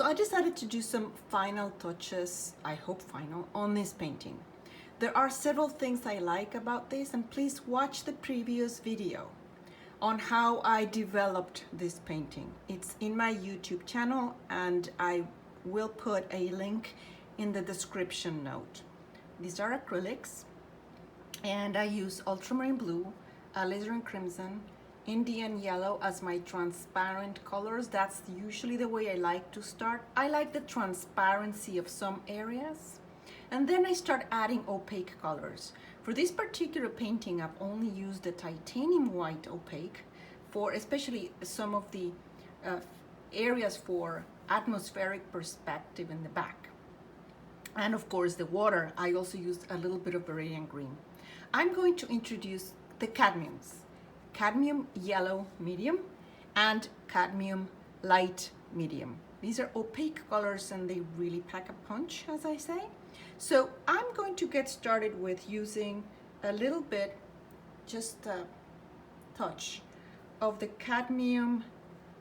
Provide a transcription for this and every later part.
So I decided to do some final touches, I hope final, on this painting. There are several things I like about this, and please watch the previous video on how I developed this painting. It's in my YouTube channel, and I will put a link in the description note. These are acrylics, and I use ultramarine blue, alizarin crimson, Indian yellow as my transparent colors. That's usually the way I like to start. I like the transparency of some areas, and then I start adding opaque colors. For this particular painting, I've only used the titanium white opaque for especially some of the areas for atmospheric perspective in the back. And of course the water, I also used a little bit of Viridian green. I'm going to introduce the cadmiums. Cadmium yellow medium and cadmium light medium. These are opaque colors and they really pack a punch, as I say. So I'm going to get started with using a little bit, just a touch of the cadmium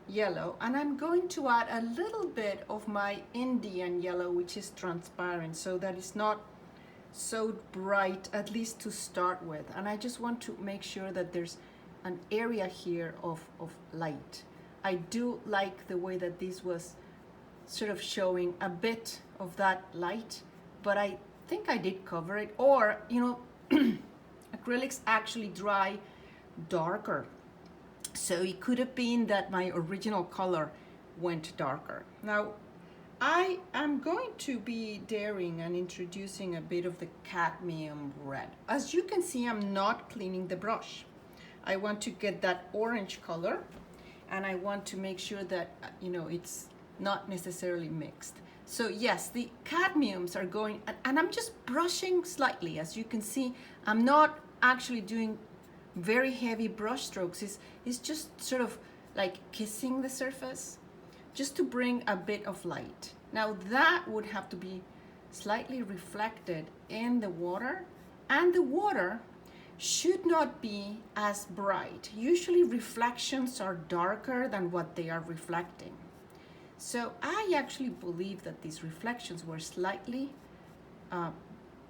yellow, and I'm going to add a little bit of my Indian yellow, which is transparent, so that it's not so bright, at least to start with. And I just want to make sure that there's an area here of light. I do like the way that this was sort of showing a bit of that light, but I think I did cover it. Or, you know, acrylics actually dry darker, so it could have been that my original color went darker. Now I am going to be daring and introducing a bit of the cadmium red. As you can see, I'm not cleaning the brush. I want to get that orange color, and I want to make sure that, you know, it's not necessarily mixed. So yes, the cadmiums are going, and I'm just brushing slightly. As you can see, I'm not actually doing very heavy brush strokes. It's just sort of like kissing the surface, just to bring a bit of light. Now that would have to be slightly reflected in the water, and the water should not be as bright. Usually reflections are darker than what they are reflecting. So I actually believe that these reflections were slightly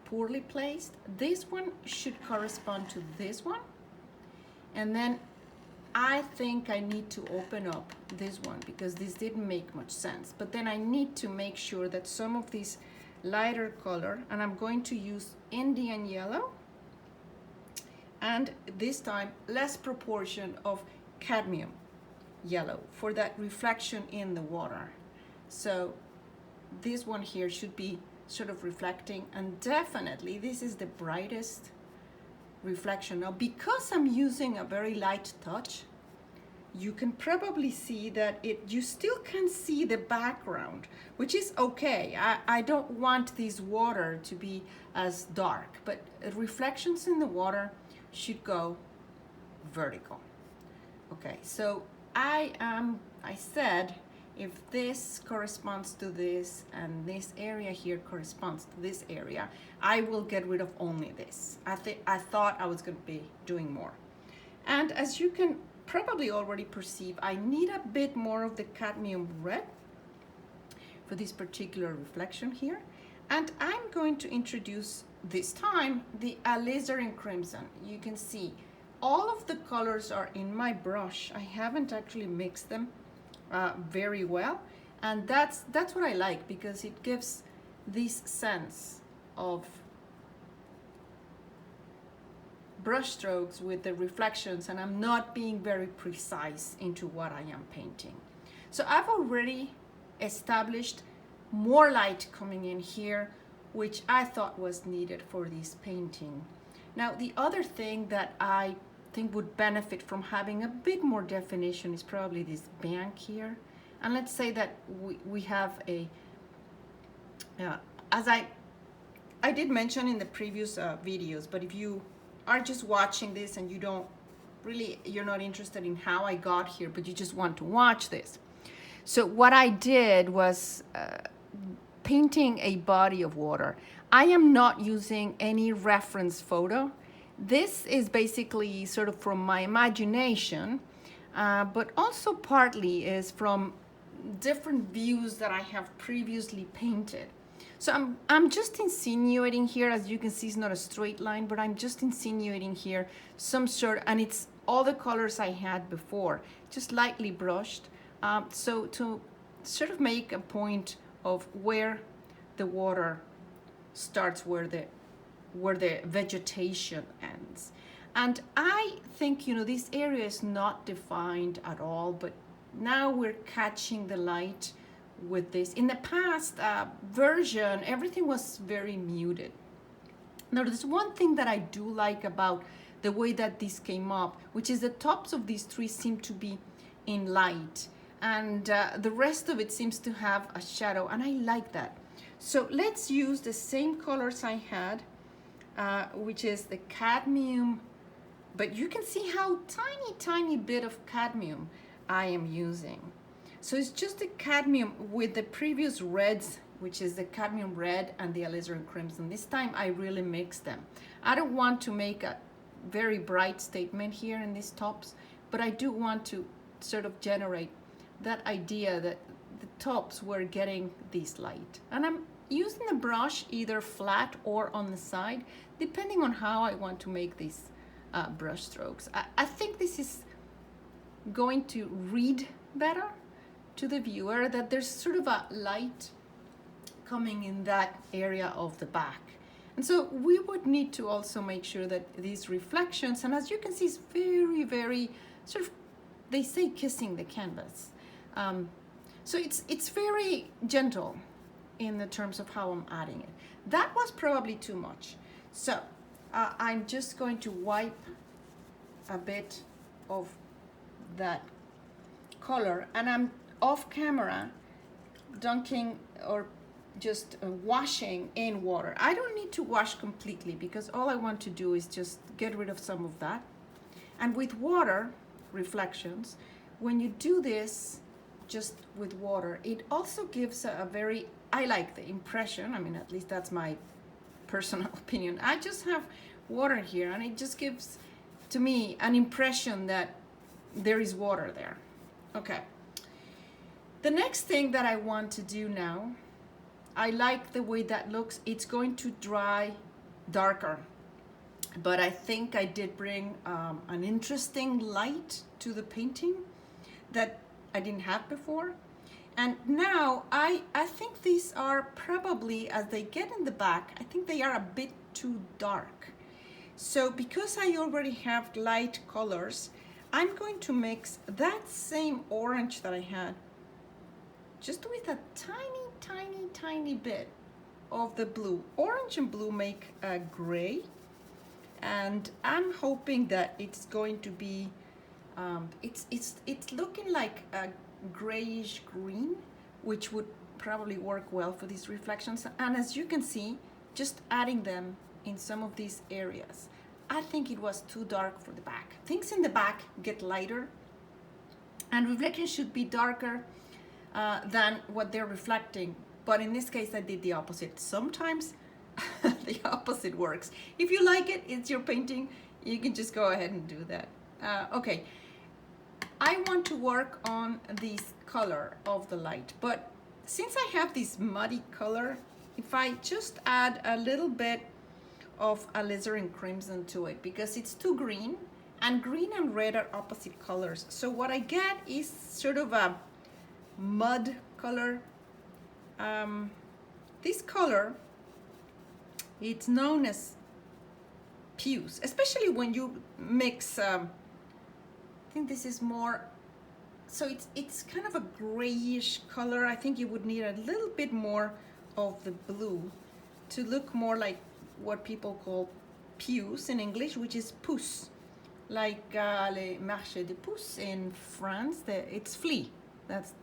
poorly placed. This one should correspond to this one, and then I think I need to open up this one because this didn't make much sense. But then I need to make sure that some of this lighter color, and I'm going to use Indian yellow, and this time less proportion of cadmium yellow for that reflection in the water. So this one here should be sort of reflecting, and definitely this is the brightest reflection. Now because I'm using a very light touch, you can probably see that you still can see the background, which is okay. I don't want this water to be as dark, but reflections in the water should go vertical. Okay, so I said if this corresponds to this and this area here corresponds to this area, I will get rid of only this. I thought I was going to be doing more. And as you can probably already perceive, I need a bit more of the cadmium red for this particular reflection here. And I'm going to introduce this time the Alizarin Crimson. You can see all of the colors are in my brush. I haven't actually mixed them very well, and that's what I like, because it gives this sense of brush strokes with the reflections, and I'm not being very precise into what I am painting. So I've already established more light coming in here, which I thought was needed for this painting. Now the other thing that I think would benefit from having a bit more definition is probably this bank here. And let's say that we have a, as I did mention in the previous videos, but if you are just watching this and you're not interested in how I got here, but you just want to watch this. So what I did was painting a body of water. I am not using any reference photo. This is basically sort of from my imagination, but also partly is from different views that I have previously painted. So I'm just insinuating here, as you can see, it's not a straight line, but I'm just insinuating here some sort, and it's all the colors I had before, just lightly brushed. So to sort of make a point of where the water starts, where the vegetation ends. And I think, you know, this area is not defined at all, but now we're catching the light with this. In the past version, everything was very muted. Now, there's one thing that I do like about the way that this came up, which is the tops of these trees seem to be in light, and the rest of it seems to have a shadow, and I like that. So let's use the same colors I had, which is the cadmium, but you can see how tiny bit of cadmium I am using. So it's just the cadmium with the previous reds, which is the Cadmium Red and the Alizarin Crimson. This time I really mix them. I don't want to make a very bright statement here in these tops, but I do want to sort of generate that idea that the tops were getting this light. And I'm using the brush either flat or on the side, depending on how I want to make these brush strokes. I think this is going to read better to the viewer, that there's sort of a light coming in that area of the back. And so we would need to also make sure that these reflections, and as you can see, it's very sort of, they say kissing the canvas. So it's very gentle in the terms of how I'm adding it. That was probably too much. So I'm just going to wipe a bit of that color, and I'm off camera dunking or just washing in water. I don't need to wash completely because all I want to do is just get rid of some of that. And with water reflections, when you do this just with water, it also gives a very, I like the impression, I mean, at least that's my personal opinion. I just have water here, and it just gives to me an impression that there is water there. Okay. The next thing that I want to do now, I like the way that looks. It's going to dry darker, but I think I did bring an interesting light to the painting that I didn't have before. And now I think these are probably, as they get in the back, I think they are a bit too dark. So because I already have light colors, I'm going to mix that same orange that I had just with a tiny bit of the blue. Orange and blue make a gray, and I'm hoping that it's going to be it's looking like a grayish green, which would probably work well for these reflections. And as you can see, just adding them in some of these areas, I think it was too dark for the back. Things in the back get lighter, and reflections should be darker than what they're reflecting. But in this case, I did the opposite. Sometimes the opposite works. If you like it, it's your painting, you can just go ahead and do that. Okay, I want to work on this color of the light, but since I have this muddy color, if I just add a little bit of Alizarin Crimson to it, because it's too green, and green and red are opposite colors. So what I get is sort of a mud color. This color, it's known as puce, especially when you mix, I think this is more, so it's kind of a grayish color. I think you would need a little bit more of the blue to look more like what people call puce in English, which is pouce, like les marchés de pouce in France. It's flea. That's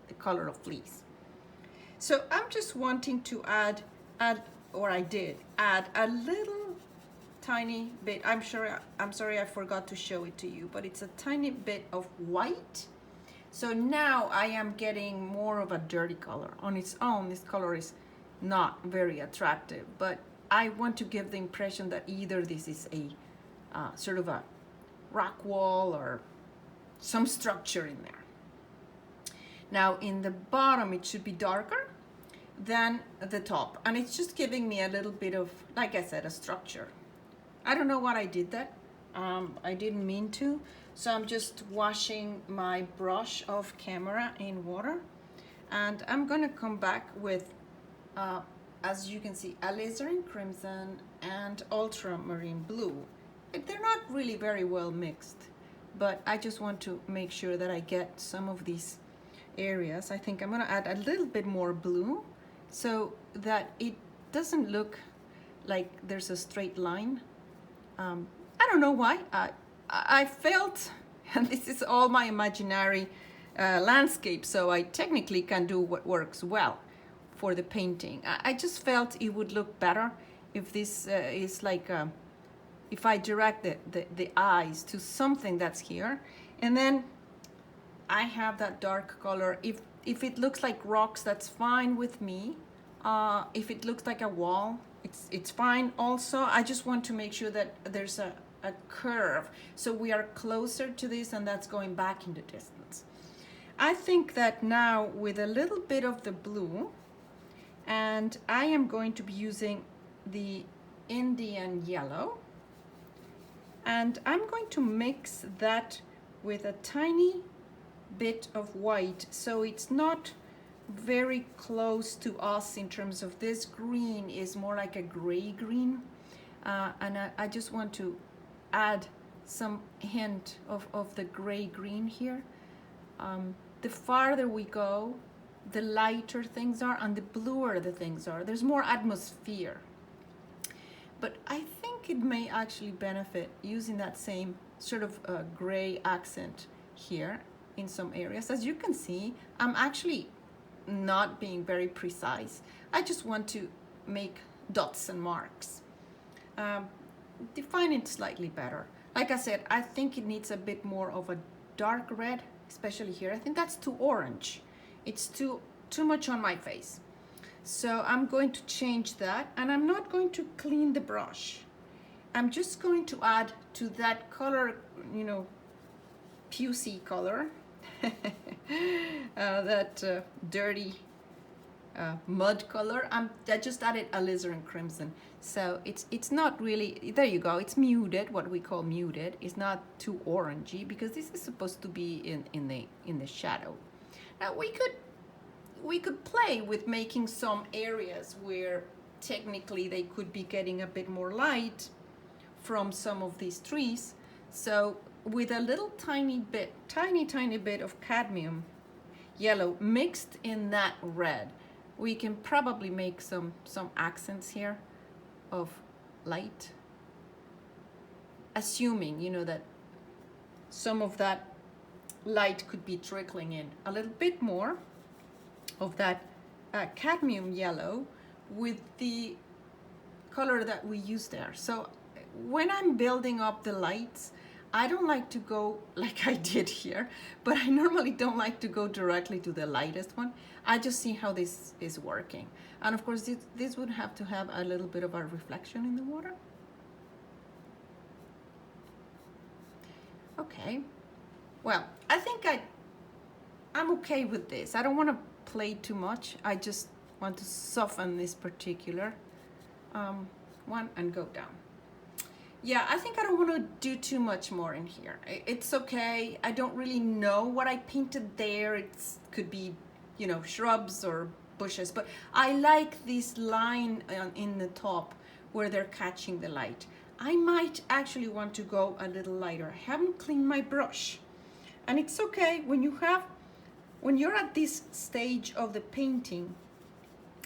the color of fleas. So I'm just wanting to add, or I did add a little tiny bit. I'm sorry I forgot to show it to you, but it's a tiny bit of white. So now I am getting more of a dirty color. On its own, this color is not very attractive, but I want to give the impression that either this is a sort of a rock wall or some structure in there. Now in the bottom it should be darker than the top, and it's just giving me a little bit of, like I said, a structure. I don't know what I did that. I didn't mean to, so I'm just washing my brush off camera in water, and I'm gonna come back with as you can see, Alizarin Crimson and Ultramarine Blue. They're not really very well mixed, but I just want to make sure that I get some of these areas. I think I'm gonna add a little bit more blue so that it doesn't look like there's a straight line. I don't know why. I felt, and this is all my imaginary landscape, so I technically can do what works well for the painting. I just felt it would look better if this is like, if I direct the eyes to something that's here, and then I have that dark color. If it looks like rocks, that's fine with me. If it looks like a wall, it's fine also. I just want to make sure that there's a curve, so we are closer to this, and that's going back in the distance. I think that now with a little bit of the blue, and I am going to be using the Indian yellow, and I'm going to mix that with a tiny bit of white, so it's not very close to us in terms of this green is more like a gray green, and I just want to add some hint of the gray green here. The farther we go, the lighter things are, and the bluer the things are. There's more atmosphere. But I think it may actually benefit using that same sort of gray accent here in some areas. As you can see, I'm actually not being very precise. I just want to make dots and marks. Define it slightly better. Like I said, I think it needs a bit more of a dark red, especially here. I think that's too orange. It's too much on my face. So I'm going to change that, and I'm not going to clean the brush. I'm just going to add to that color, you know, pucey color, that dirty mud color. I just added Alizarin Crimson. So it's not really, there you go, it's muted, what we call muted. It's not too orangey because this is supposed to be in the shadow. Now we could play with making some areas where technically they could be getting a bit more light from some of these trees. So with a little tiny bit of cadmium yellow mixed in that red, we can probably make some accents here of light, assuming, you know, that some of that light could be trickling in. A little bit more of that cadmium yellow with the color that we use there. So when I'm building up the lights, I don't like to go like I did here, but I normally don't like to go directly to the lightest one. I just see how this is working. And of course, this would have to have a little bit of a reflection in the water. Okay, well, I think I'm okay with this. I don't want to play too much. I just want to soften this particular one and go down. Yeah, I think I don't want to do too much more in here. It's okay. I don't really know what I painted there. It could be, you know, shrubs or bushes, but I like this line in the top where they're catching the light. I might actually want to go a little lighter. I haven't cleaned my brush, and it's okay when you're at this stage of the painting.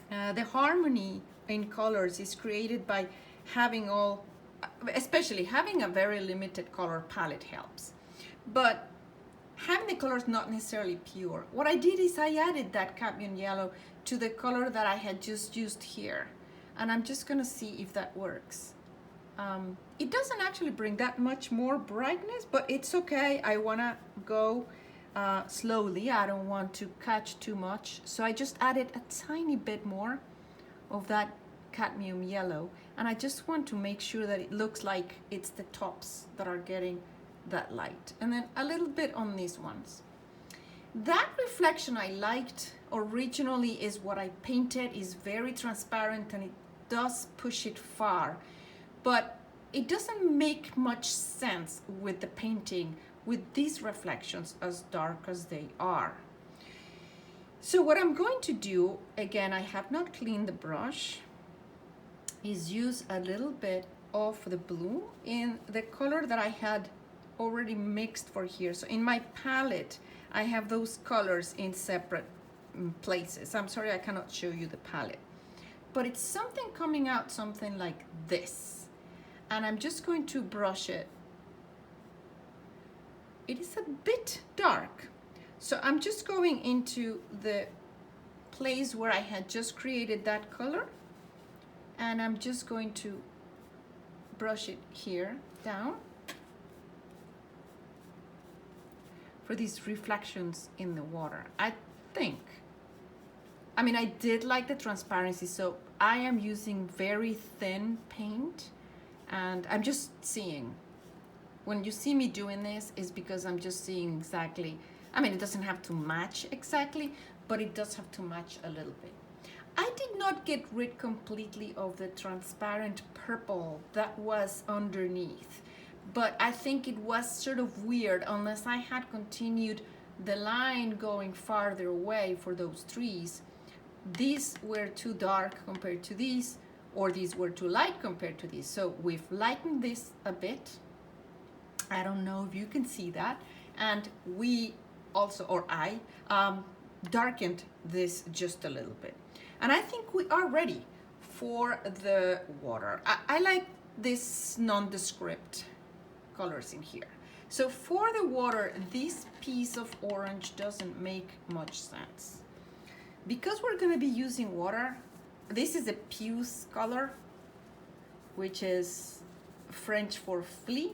The harmony in colors is created by having especially having a very limited color palette helps, but having the colors not necessarily pure. What I did is I added that cadmium yellow to the color that I had just used here, and I'm just gonna see if that works. It doesn't actually bring that much more brightness, but it's okay. I wanna go slowly. I don't want to catch too much, so I just added a tiny bit more of that cadmium yellow, and I just want to make sure that it looks like it's the tops that are getting that light, and then a little bit on these ones. That reflection I liked originally is what I painted, is very transparent and it does push it far, but it doesn't make much sense with the painting with these reflections as dark as they are. So what I'm going to do, again, I have not cleaned the brush, is use a little bit of the blue in the color that I had already mixed for here. So in my palette, I have those colors in separate places. I'm sorry I cannot show you the palette, but it's something coming out something like this. And I'm just going to brush it. It is a bit dark. So I'm just going into the place where I had just created that color, and I'm just going to brush it here down for these reflections in the water. I mean, I did like the transparency, so I am using very thin paint, and I'm just seeing. When you see me doing this is because I'm just seeing exactly, I mean, it doesn't have to match exactly, but it does have to match a little bit. I did not get rid completely of the transparent purple that was underneath, but I think it was sort of weird unless I had continued the line going farther away for those trees. These were too dark compared to these, or these were too light compared to these. So we've lightened this a bit. I don't know if you can see that. And we also, or I, darkened this just a little bit. And I think we are ready for the water. I like this nondescript colors in here. So for the water, this piece of orange doesn't make much sense. Because we're gonna be using water, this is a puce color, which is French for flea.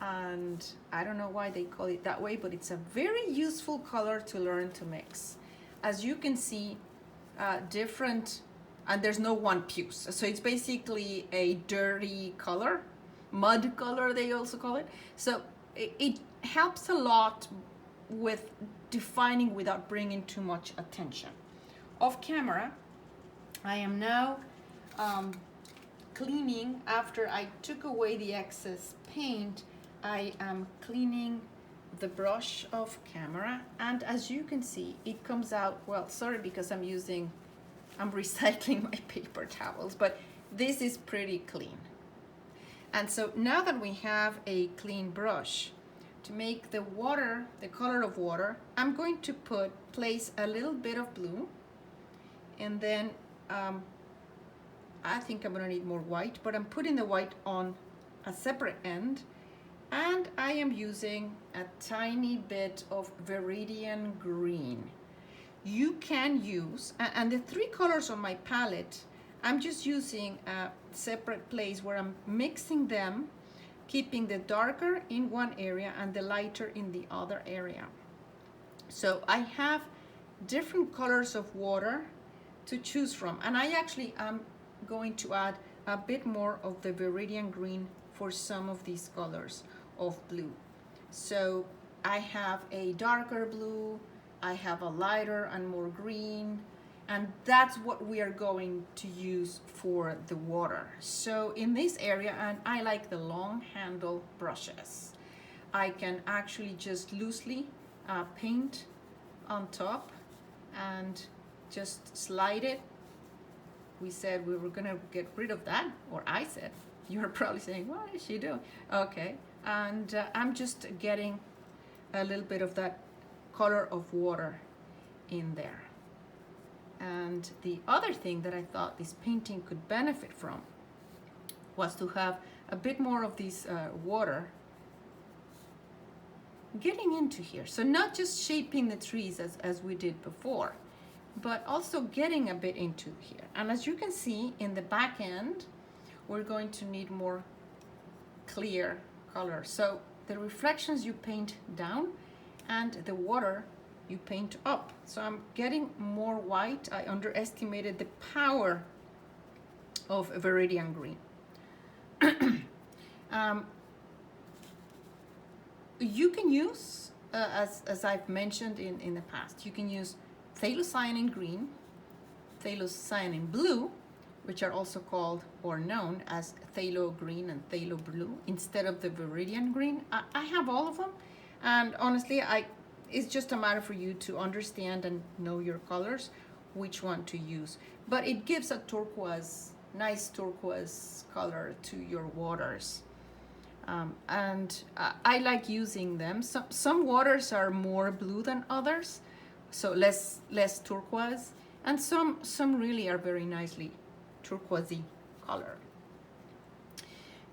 And I don't know why they call it that way, but it's a very useful color to learn to mix. As you can see, different, and there's no one puce. So it's basically a dirty color, mud color they also call it. So it helps a lot with defining without bringing too much attention. Off camera, I am now cleaning. After I took away the excess paint, I am cleaning the brush off camera, and as you can see, it comes out, well, sorry, because I'm recycling my paper towels, but this is pretty clean. And so now that we have a clean brush, to make the water, the color of water, I'm going to place a little bit of blue, and then I think I'm gonna need more white, but I'm putting the white on a separate end, and I am using a tiny bit of Viridian green. You can use, and the three colors on my palette, I'm just using a separate place where I'm mixing them, keeping the darker in one area and the lighter in the other area. So I have different colors of water to choose from, and I actually am going to add a bit more of the Viridian green for some of these colors of blue. So I have a darker blue, I have a lighter and more green, and that's what we are going to use for the water. So in this area, and I like the long handle brushes, I can actually just loosely paint on top and just slide it. We said we were gonna get rid of that, or I said. You're probably saying, what is she doing? Okay, and I'm just getting a little bit of that color of water in there. And the other thing that I thought this painting could benefit from was to have a bit more of this water getting into here. So not just shaping the trees as we did before, but also getting a bit into here. And as you can see in the back end, we're going to need more clear color. So the reflections you paint down, and the water you paint up. So I'm getting more white. I underestimated the power of Viridian green. You can use as I've mentioned in the past, you can use phthalocyanin green, phthalocyanin blue, which are also called or known as phthalo green and phthalo blue, instead of the Viridian green. I have all of them, and honestly, it's just a matter for you to understand and know your colors, which one to use. But it gives a turquoise, nice turquoise color to your waters. And I like using them. Some waters are more blue than others, so less turquoise, and some really are very nicely turquoisey color.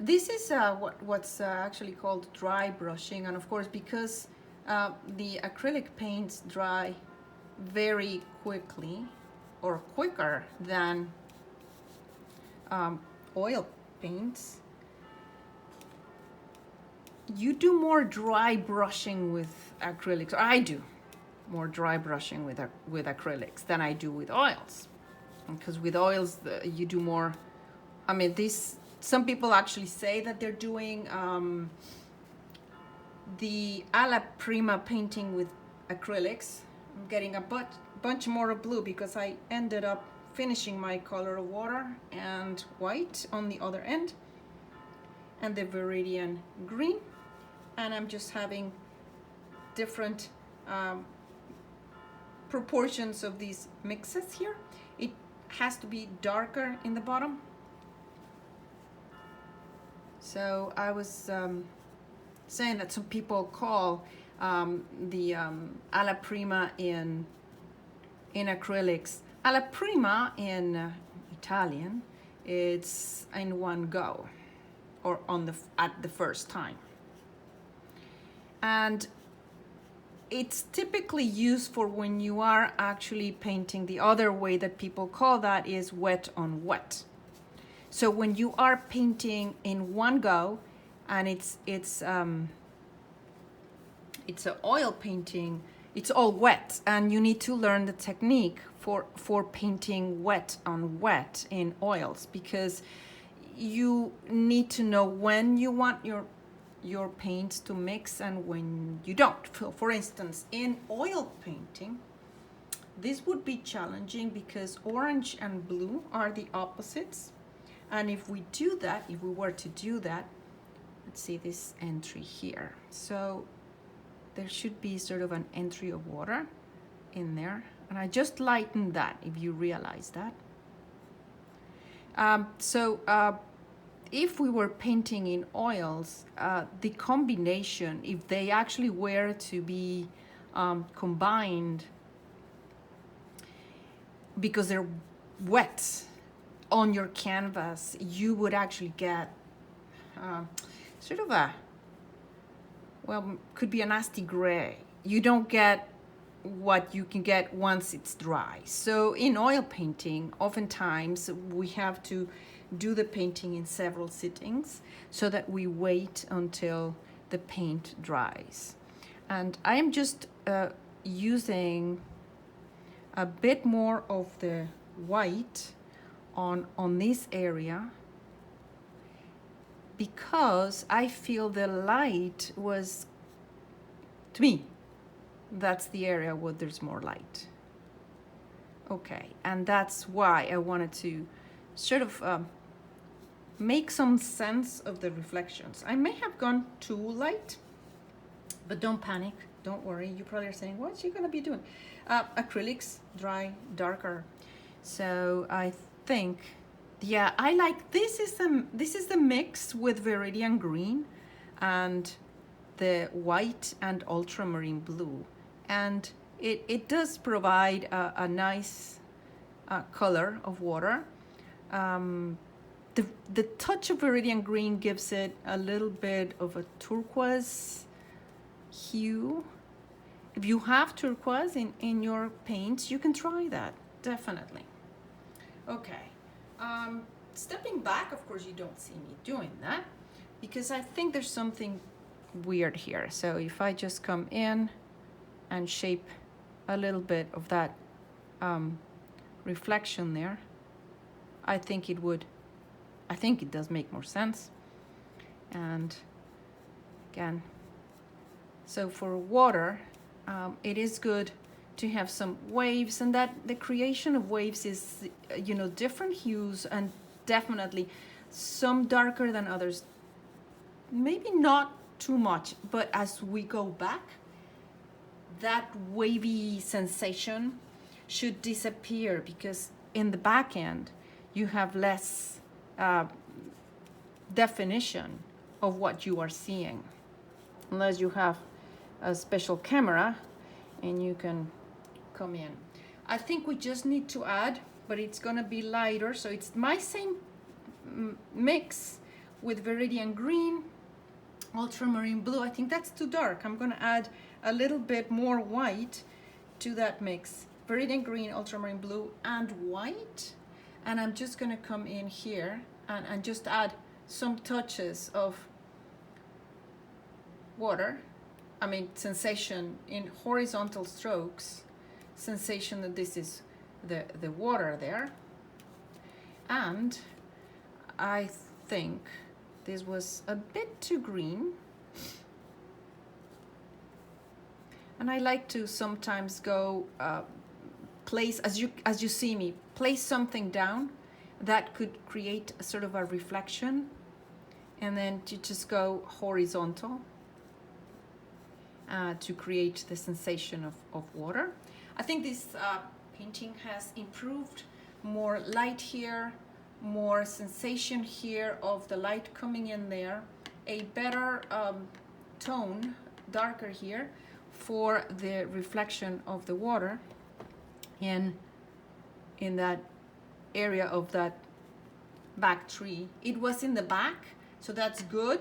This is what's actually called dry brushing, and of course, because the acrylic paints dry very quickly, or quicker than oil paints, you do more dry brushing with acrylics, or I do more dry brushing with acrylics than I do with oils. Because with oils, you do more, I mean, some people actually say that they're doing the alla prima painting with acrylics. I'm getting a bunch more of blue because I ended up finishing my color of water and white on the other end, and the Viridian green, and I'm just having different proportions of these mixes here. It has to be darker in the bottom. So I was saying that some people call the alla prima in acrylics, alla prima in Italian, it's in one go, or at the first time. And it's typically used for when you are actually painting. The other way that people call that is wet on wet. So when you are painting in one go, and it's an oil painting, it's all wet, and you need to learn the technique for painting wet on wet in oils, because you need to know when you want your paints to mix and when you don't. For instance, in oil painting, this would be challenging because orange and blue are the opposites. And if we were to do that, let's see this entry here. So there should be sort of an entry of water in there. And I just lightened that, if you realize that. If we were painting in oils, the combination, if they actually were to be combined, because they're wet on your canvas, you would actually get sort of could be a nasty gray. You don't get what you can get once it's dry. So in oil painting, oftentimes we have to do the painting in several sittings so that we wait until the paint dries. And I am just using a bit more of the white on this area, because I feel the light was, to me, that's the area where there's more light. Okay, and that's why I wanted to sort of make some sense of the reflections. I may have gone too light, but don't panic, don't worry. You probably are saying, what's she gonna be doing? Acrylics dry darker. So I think, yeah, I like this is the mix with Viridian green and the white and ultramarine blue, and it does provide a nice color of water. The touch of Viridian green gives it a little bit of a turquoise hue. If you have turquoise in your paints, you can try that, definitely. Okay, stepping back, of course you don't see me doing that, because I think there's something weird here. So if I just come in and shape a little bit of that reflection there, I think it does make more sense. And again, So for water, it is good to have some waves, and that the creation of waves is, you know, different hues, and definitely some darker than others. Maybe not too much, but as we go back, that wavy sensation should disappear, because in the back end you have less definition of what you are seeing, unless you have a special camera and you can come in. I think we just need to add, but it's gonna be lighter, so it's my same mix with Viridian green, ultramarine blue. I think that's too dark. I'm gonna add a little bit more white to that mix. Viridian green, ultramarine blue, and white. And I'm just gonna come in here and just add some touches of water. I mean, sensation in horizontal strokes. Sensation that this is the water there. And I think this was a bit too green. And I like to sometimes go place, as you see me, place something down that could create a sort of a reflection, and then to just go horizontal to create the sensation of water. I think this painting has improved. More light here, more sensation here of the light coming in there, a better tone, darker here, for the reflection of the water in that area of that back tree. It was in the back, so that's good,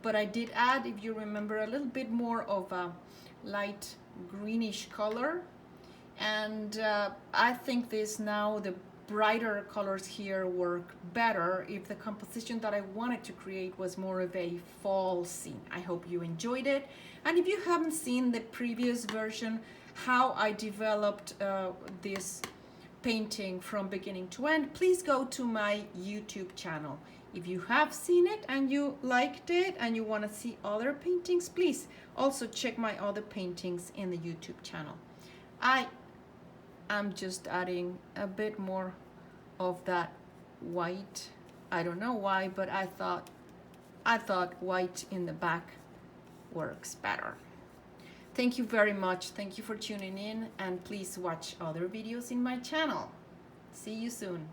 but I did add, if you remember, a little bit more of a light greenish color, and I think this now, the brighter colors here work better if the composition that I wanted to create was more of a fall scene. I hope you enjoyed it, and if you haven't seen the previous version, how I developed this painting from beginning to end, please go to my YouTube channel. If you have seen it and you liked it and you want to see other paintings, please also check my other paintings in the YouTube channel. I'm just adding a bit more of that white. I don't know why, but I thought white in the back works better. Thank you very much. Thank you for tuning in, and please watch other videos in my channel. See you soon.